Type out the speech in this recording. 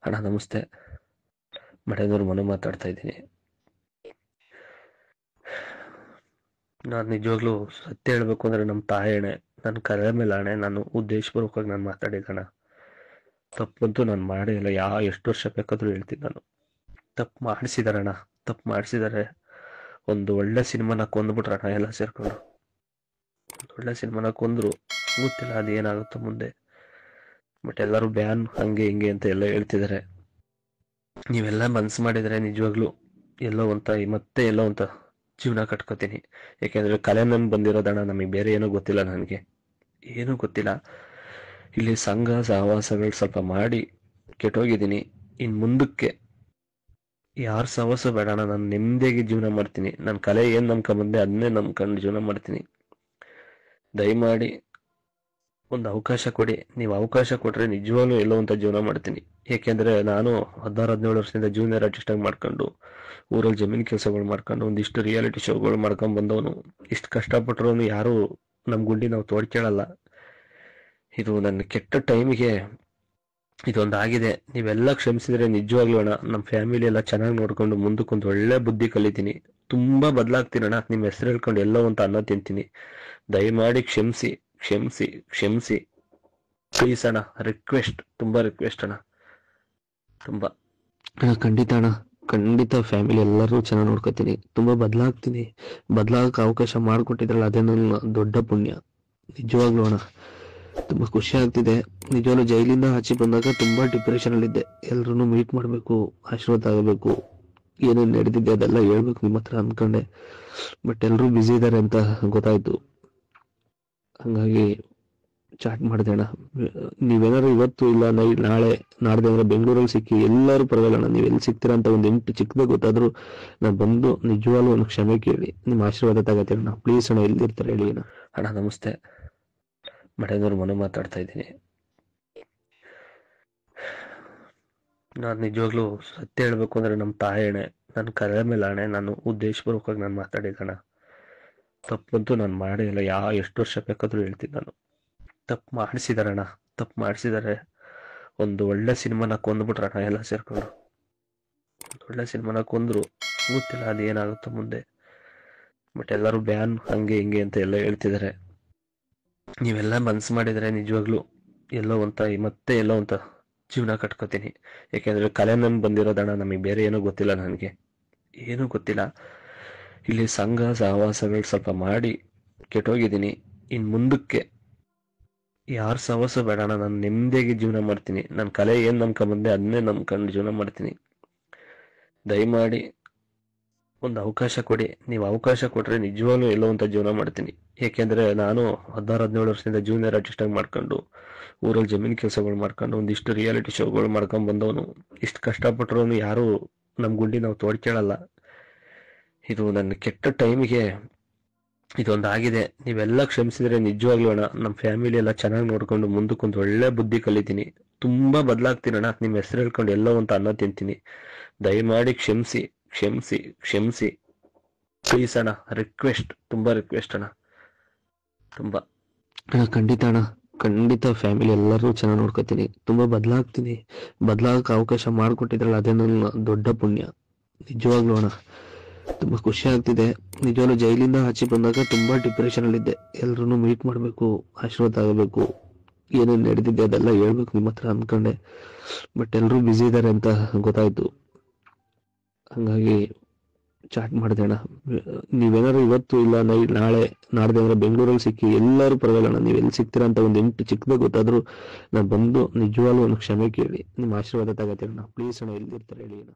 ಅಣ್ಣ ನಮಸ್ತೆ. ಮಠದವ್ರು ಮನು ಮಾತಾಡ್ತಾ ಇದ್ದೀನಿ. ನಾನು ನಿಜವಾಗ್ಲೂ ಸತ್ಯ ಹೇಳ್ಬೇಕು ಅಂದ್ರೆ ನಮ್ಮ ತಾಯಣೆ, ನನ್ನ ಕರೆ ಮೇಲೆ ಆಣೆ, ನಾನು ಉದ್ದೇಶಪೂರ್ವಕವಾಗಿ ನಾನು ಮಾತಾಡಿದ್ದಣ್ಣ. ತಪ್ಪಂತೂ ನಾನು ಮಾಡೇ ಇಲ್ಲ. ಎಷ್ಟು ವರ್ಷ ಬೇಕಾದ್ರೂ ಹೇಳ್ತೀನಿ. ನಾನು ತಪ್ಪು ಮಾಡಿಸಿದಾರಣ್ಣ, ತಪ್ಪು ಮಾಡಿಸಿದ್ದಾರೆ. ಒಂದು ಒಳ್ಳೆ ಸಿನಿಮಾನ ಕೊಂದ್ಬಿಟ್ರಣ್ಣ ಎಲ್ಲ ಸೇರ್ಕೊಂಡು. ಒಂದು ಒಳ್ಳೆ ಸಿನಿಮಾನ ಕೊಂದ್ರು. ಗೊತ್ತಿಲ್ಲ ಅದು ಏನಾಗುತ್ತೋ ಮುಂದೆ. ಬಟ್ ಎಲ್ಲರೂ ಬ್ಯಾನ್ ಹಂಗೆ ಹಿಂಗೆ ಅಂತ ಎಲ್ಲ ಹೇಳ್ತಿದ್ದಾರೆ. ನೀವೆಲ್ಲ ಮನ್ಸು ಮಾಡಿದರೆ ನಿಜವಾಗ್ಲೂ ಮತ್ತೆ ಎಲ್ಲೋ ಅಂತ ಜೀವನ ಕಟ್ಕೋತೀನಿ. ಯಾಕೆಂದ್ರೆ ಕಲೆ ನನ್ ಬಂದಿರೋದಣ್ಣ, ನಮಗೆ ಬೇರೆ ಏನೂ ಗೊತ್ತಿಲ್ಲ. ನನಗೆ ಏನೂ ಗೊತ್ತಿಲ್ಲ. ಇಲ್ಲಿ ಸಂಘ ಸಹವಾಸಗಳು ಸ್ವಲ್ಪ ಮಾಡಿ ಕೆಟ್ಟೋಗಿದ್ದೀನಿ. ಇನ್ ಮುಂದಕ್ಕೆ ಯಾರ ಸಹವಾಸ ಬೇಡಣ್ಣ. ನಾನು ನೆಮ್ಮದಿಯಾಗಿ ಜೀವನ ಮಾಡ್ತೀನಿ. ನನ್ನ ಕಲೆ ಏನ್ ನಂಬ್ಕೊಂಬಂದೆ ಅದನ್ನೇ ನಂಬ್ಕೊಂಡು ಜೀವನ ಮಾಡ್ತೀನಿ. ದಯಮಾಡಿ ಒಂದು ಅವಕಾಶ ಕೊಡಿ. ನೀವು ಅವಕಾಶ ಕೊಟ್ರೆ ನಿಜವಾಗ್ಲೂ ಎಲ್ಲೋ ಅಂತ ಜೀವನ ಮಾಡ್ತೀನಿ. ಏಕೆಂದ್ರೆ ನಾನು 16-17 ವರ್ಷದಿಂದ ಜೂನಿಯರ್ ಆರ್ಟಿಸ್ಟ್ ಆಗಿ ಮಾಡ್ಕೊಂಡು ಊರಲ್ಲಿ ಜಮೀನ್ ಕೆಲಸಗಳು ಮಾಡ್ಕೊಂಡು ಒಂದಿಷ್ಟು ರಿಯಾಲಿಟಿ ಶೋಗಳು ಮಾಡ್ಕೊಂಡ್ ಬಂದವನು. ಇಷ್ಟು ಕಷ್ಟಪಟ್ಟರು ಯಾರು ನಮ್ ಗುಂಡಿ ನಾವು ತೋಡ್ಕೇಳಲ್ಲ. ಇದು ನನ್ನ ಕೆಟ್ಟ ಟೈಮಿಗೆ ಇದೊಂದಾಗಿದೆ. ನೀವೆಲ್ಲ ಕ್ಷಮಿಸಿದ್ರೆ ನಿಜವಾಗ್ಲೂ ಅಣ್ಣ, ನಮ್ಮ ಫ್ಯಾಮಿಲಿ ಎಲ್ಲ ಚೆನ್ನಾಗಿ ನೋಡ್ಕೊಂಡು ಮುಂದಕ್ಕೊಂದು ಒಳ್ಳೆ ಬುದ್ಧಿ ಕಲಿತೀನಿ. ತುಂಬಾ ಬದಲಾಗ್ತೀನಿ ಅಣ್ಣ. ನಿಮ್ಮ ಹೆಸರು ಹೇಳ್ಕೊಂಡು ಎಲ್ಲೋ ಅಂತ ಅನ್ನ ತಿಂತೀನಿ. ದಯಮಾಡಿ ಕ್ಷಮಿಸಿ ಕ್ಷಮಿಸಿ ಕ್ಷಮಿಸಿ ಪ್ಲೀಸ್ ಅಣ್ಣ. ರಿಕ್ವೆಸ್ಟ್, ತುಂಬಾ ರಿಕ್ವೆಸ್ಟ್ ಅಣ್ಣ. ತುಂಬಾ ಖಂಡಿತ ಅಣ್ಣ, ಖಂಡಿತ. ಫ್ಯಾಮಿಲಿ ಎಲ್ಲರೂ ಚೆನ್ನಾಗಿ ನೋಡ್ಕೋತೀನಿ. ತುಂಬಾ ಬದಲಾಗ್ತೀನಿ. ಬದಲಾಗಕ್ಕೆ ಅವಕಾಶ ಮಾಡಿಕೊಟ್ಟಿದ್ರಲ್ಲ, ಅದೇ ನನ್ನ ದೊಡ್ಡ ಪುಣ್ಯ. ನಿಜವಾಗ್ಲೂ ಅಣ್ಣ, ತುಂಬಾ ಖುಷಿ ಆಗ್ತಿದೆ. ನಿಜವಾಗ್ಲೂ ಜೈಲಿಂದ ಆಚೆ ಬಂದಾಗ ತುಂಬಾ ಡಿಪ್ರೆಷನ್ ಅಲ್ಲಿ ಇದ್ದೆ. ಎಲ್ರು ಮೀಟ್ ಮಾಡ್ಬೇಕು, ಆಶೀರ್ವಾದ ಆಗಬೇಕು, ಏನೇನ್ ನಡೆದಿದೆ ಅದೆಲ್ಲ ಹೇಳ್ಬೇಕು ನಿಮ್ಮ ಹತ್ರ ಅನ್ಕೊಂಡೆ. ಬಟ್ ಎಲ್ರು ಬ್ಯುಸಿ ಇದಾರೆ ಅಂತ ಗೊತ್ತಾಯ್ತು. ಹಂಗಾಗಿ ಚಾಟ್ ಮಾಡಿದೆ ಅಣ್ಣ. ನೀವೇನಾದ್ರು ಇವತ್ತು ಇಲ್ಲ ನಾಳೆ ನಾಡ್ದೆ ಅಂದ್ರೆ ಬೆಂಗಳೂರಲ್ಲಿ ಸಿಕ್ಕಿ ಎಲ್ಲರೂ ಪರವಾಗಿಲ್ಲ. ನೀವು ಎಲ್ಲಿ ಸಿಗ್ತೀರಾ ಅಂತ ಒಂದು ಎಂಟು ಚಿಕ್ಕದಾಗ ಗೊತ್ತಾದ್ರು ನಾನು ಬಂದು ನಿಜವಾಗ್ಲೂ ಒಂದು ಕ್ಷಮೆ ಕೇಳಿ ನಿಮ್ಮ ಆಶೀರ್ವಾದ ತಗೋತೀನಿ ಅಣ್ಣ. ಪ್ಲೀಸ್ ಅಣ್ಣ, ಎಲ್ಲಿರ್ತಾರೆ ಹೇಳಿ ಅಣ್ಣ. ಅಣ್ಣ ನಮಸ್ತೆ. ಮಠದವ್ರು ಮನು ಮಾತಾಡ್ತಾ ಇದ್ದೀನಿ. ನಾನು ನಿಜವಾಗ್ಲೂ ಸತ್ಯ ಹೇಳ್ಬೇಕು ಅಂದ್ರೆ ನಮ್ಮ ತಾಯಣೆ, ನನ್ನ ಕರೆ ಮೇಲೆ ಆಣೆ, ನಾನು ಉದ್ದೇಶಪೂರ್ವಕವಾಗಿ ನಾನು ಮಾತಾಡಿದ್ದಣ್ಣ. ತಪ್ಪಂತೂ ನಾನು ಮಾಡೇ ಇಲ್ಲ. ಎಷ್ಟು ವರ್ಷ ಬೇಕಾದ್ರೂ ಹೇಳ್ತೀನಿ. ನಾನು ತಪ್ಪು ಮಾಡಿಸಿದಾರಣ್ಣ, ತಪ್ಪು ಮಾಡಿಸಿದ್ದಾರೆ. ಒಂದು ಒಳ್ಳೆ ಸಿನಿಮಾನ ಕೊಂದ್ಬಿಟ್ರಣ್ಣ ಎಲ್ಲ ಸೇರ್ಕೊಂಡು. ಒಂದು ಒಳ್ಳೆ ಸಿನಿಮಾನ ಕೊಂದ್ರು. ಗೊತ್ತಿಲ್ಲ ಅದು ಏನಾಗುತ್ತೋ ಮುಂದೆ. ಬಟ್ ಎಲ್ಲರೂ ಬ್ಯಾನ್ ಹಂಗೆ ಹಿಂಗೆ ಅಂತ ಎಲ್ಲ ಹೇಳ್ತಿದ್ದಾರೆ. ನೀವೆಲ್ಲ ಮನ್ಸು ಮಾಡಿದರೆ ನಿಜವಾಗ್ಲೂ ಮತ್ತೆ ಎಲ್ಲೋ ಅಂತ ಜೀವನ ಕಟ್ಕೋತೀನಿ. ಯಾಕೆಂದ್ರೆ ಕಲೆ ನನ್ ಬಂದಿರೋದಣ್ಣ, ನಮಗೆ ಬೇರೆ ಏನೂ ಗೊತ್ತಿಲ್ಲ. ನನಗೆ ಏನೂ ಗೊತ್ತಿಲ್ಲ. ಇಲ್ಲಿ ಸಂಘ ಸಹವಾಸಗಳು ಸ್ವಲ್ಪ ಮಾಡಿ ಕೆಟ್ಟೋಗಿದ್ದೀನಿ. ಇನ್ ಮುಂದಕ್ಕೆ ಯಾರ ಸಹವಾಸ ಬೇಡಣ್ಣ. ನಾನು ನೆಮ್ಮದಿಯಾಗಿ ಜೀವನ ಮಾಡ್ತೀನಿ. ನನ್ನ ಕಲೆ ಏನ್ ನಂಬ್ಕೊಂಬಂದೆ ಅದನ್ನೇ ನಂಬ್ಕೊಂಡು ಜೀವನ ಮಾಡ್ತೀನಿ. ದಯಮಾಡಿ ಒಂದು ಅವಕಾಶ ಕೊಡಿ. ನೀವು ಅವಕಾಶ ಕೊಟ್ರೆ ನಿಜವಾಗ್ಲೂ ಎಲ್ಲೋ ಅಂತ ಜೀವನ ಮಾಡ್ತೀನಿ. ಏಕೆಂದ್ರೆ ನಾನು 16-17 ವರ್ಷದಿಂದ ಜೂನಿಯರ್ ಆರ್ಟಿಸ್ಟ್ ಆಗಿ ಮಾಡ್ಕೊಂಡು ಊರಲ್ಲಿ ಜಮೀನ್ ಕೆಲಸಗಳು ಮಾಡ್ಕೊಂಡು ಒಂದಿಷ್ಟು ರಿಯಾಲಿಟಿ ಶೋಗಳು ಮಾಡ್ಕೊಂಡ್ ಬಂದವನು. ಇಷ್ಟು ಕಷ್ಟಪಟ್ಟರು ಯಾರು ನಮ್ ಗುಂಡಿ ನಾವು ತೋಡ್ಕೇಳಲ್ಲ. ಇದು ನನ್ನ ಕೆಟ್ಟ ಟೈಮಿಗೆ ಇದೊಂದಾಗಿದೆ. ನೀವೆಲ್ಲ ಕ್ಷಮಿಸಿದ್ರೆ ನಿಜವಾಗ್ಲೂ ಅಣ್ಣ, ನಮ್ಮ ಫ್ಯಾಮಿಲಿ ಎಲ್ಲ ಚೆನ್ನಾಗಿ ನೋಡ್ಕೊಂಡು ಮುಂದಕ್ಕೊಂದು ಒಳ್ಳೆ ಬುದ್ಧಿ ಕಲಿತೀನಿ. ತುಂಬಾ ಬದಲಾಗ್ತೀನಿ ಅಣ್ಣ. ನಿಮ್ಮ ಹೆಸರು ಹೇಳ್ಕೊಂಡು ಎಲ್ಲೋ ಅಂತ ಅನ್ನ ತಿಂತೀನಿ. ದಯಮಾಡಿ ಕ್ಷಮಿಸಿ ಕ್ಷಮಿಸಿ ಕ್ಷಮಿಸಿ ಪ್ಲೀಸ್ ಅಣ್ಣ. ರಿಕ್ವೆಸ್ಟ್, ತುಂಬಾ ರಿಕ್ವೆಸ್ಟ್ ಅಣ್ಣ. ತುಂಬಾ ಖಂಡಿತ ಅಣ್ಣ, ಖಂಡಿತ. ಫ್ಯಾಮಿಲಿ ಎಲ್ಲರೂ ಚೆನ್ನಾಗಿ ನೋಡ್ಕೋತೀನಿ. ತುಂಬಾ ಬದಲಾಗ್ತೀನಿ. ಬದಲಾಗಕ್ಕೆ ಅವಕಾಶ ಮಾಡಿಕೊಟ್ಟಿದ್ರಲ್ಲ, ಅದೇ ನನ್ನ ದೊಡ್ಡ ಪುಣ್ಯ. ನಿಜವಾಗ್ಲೂ ಅಣ್ಣ, ತುಂಬಾ ಖುಷಿ ಆಗ್ತಿದೆ. ನಿಜವಾಗ್ಲೂ ಜೈಲಿಂದ ಆಚೆ ಬಂದಾಗ ತುಂಬಾ ಡಿಪ್ರೆಷನ್ ಅಲ್ಲಿ ಇದ್ದೆ. ಎಲ್ರು ಮೀಟ್ ಮಾಡ್ಬೇಕು, ಆಶೀರ್ವಾದ ಆಗಬೇಕು, ಏನೇನ್ ನಡೆದಿದೆ ಅದೆಲ್ಲ ಹೇಳ್ಬೇಕು ನಿಮ್ಮ ಹತ್ರ ಅನ್ಕೊಂಡೆ. ಬಟ್ ಎಲ್ರು ಬ್ಯುಸಿ ಇದಾರೆ ಅಂತ ಗೊತ್ತಾಯ್ತು. ಹಂಗಾಗಿ ಚಾಟ್ ಮಾಡಿದೆ ಅಣ್ಣ. ನೀವೇನಾದ್ರು ಇವತ್ತು ಇಲ್ಲ ನಾಳೆ ನಾಡ್ದೆ ಅಂದ್ರೆ ಬೆಂಗಳೂರಲ್ಲಿ ಸಿಕ್ಕಿ ಎಲ್ಲರೂ ಪರವಾಗಿಲ್ಲ. ನೀವು ಎಲ್ಲಿ ಸಿಗ್ತೀರಾ ಅಂತ ಒಂದು ಎಂಟು ಚಿಕ್ಕದಾಗ ಗೊತ್ತಾದ್ರು ನಾನು ಬಂದು ನಿಜವಾಗ್ಲೂ ಒಂದು ಕ್ಷಮೆ ಕೇಳಿ ನಿಮ್ಮ ಆಶೀರ್ವಾದ ತಗೋತೀನಿ ಅಣ್ಣ. ಪ್ಲೀಸ್ ಅಣ್ಣ, ಎಲ್ಲಿರ್ತಾರೆ ಹೇಳಿ ಅಣ್ಣ.